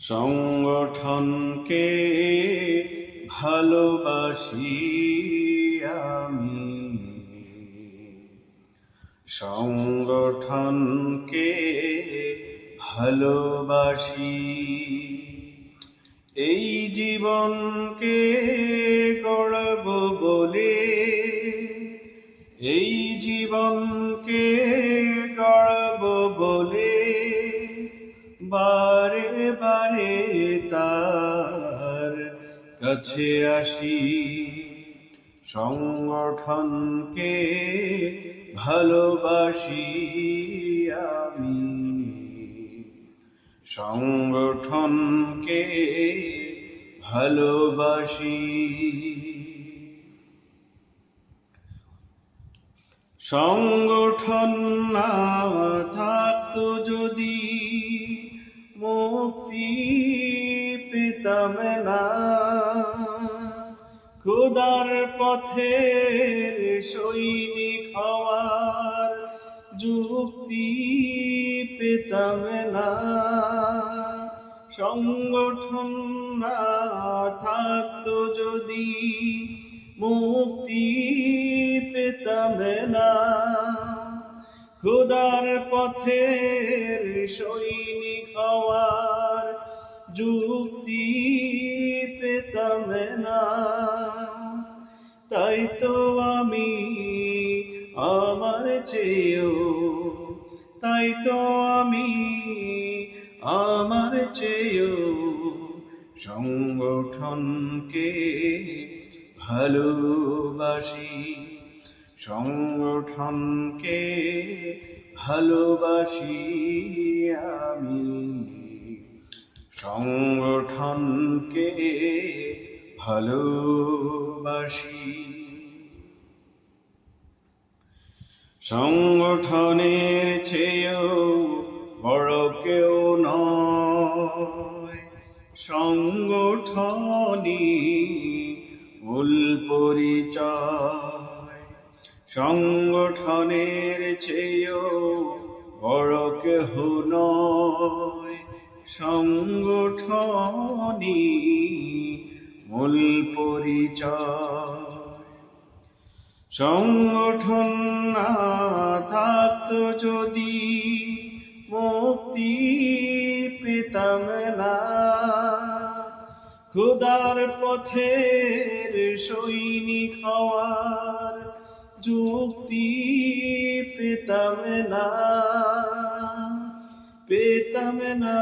সংগঠনকে ভালোবাসি আমি, সংগঠনকে ভালোবাসি। এই জীবনকে গড়ব বলে, এই জীবনকে গড়ব বলে বারে বারে তার কাছে আসি। সংগঠনকে ভালোবাসি আমি, সংগঠনকে ভালোবাসি। সংগঠন না থাকতো যদি মুক্তি পেতাম না, খোদার পথে সৈনিক হওয়ার যুক্তি পেতাম না। সংগঠন না থাকতো যদি মুক্তি পেতাম না, খোদার পথের সৈনিক হওয়ার যুক্তি পেতাম না। তাই তো আমি আমার চেয়েও, তাই তো আমি আমার চেয়েও সংগঠনকে ভালোবাসি, সংগঠনকে ভালোবাসি আমি, সংগঠনকে ভালোবাসি। সংগঠনের চেয়েও বড় কেউ নয়, সংগঠনই মূল পরিচয়। সংগঠনের চেয়েও বড় কেহ নয়, সংগঠনই মূল পরিচয়। সংগঠন না থাকতো যদি মুক্তি পেতাম না, খোদার পথের সৈনিক হওয়ার যুক্তি পেতাম না, পেতাম না।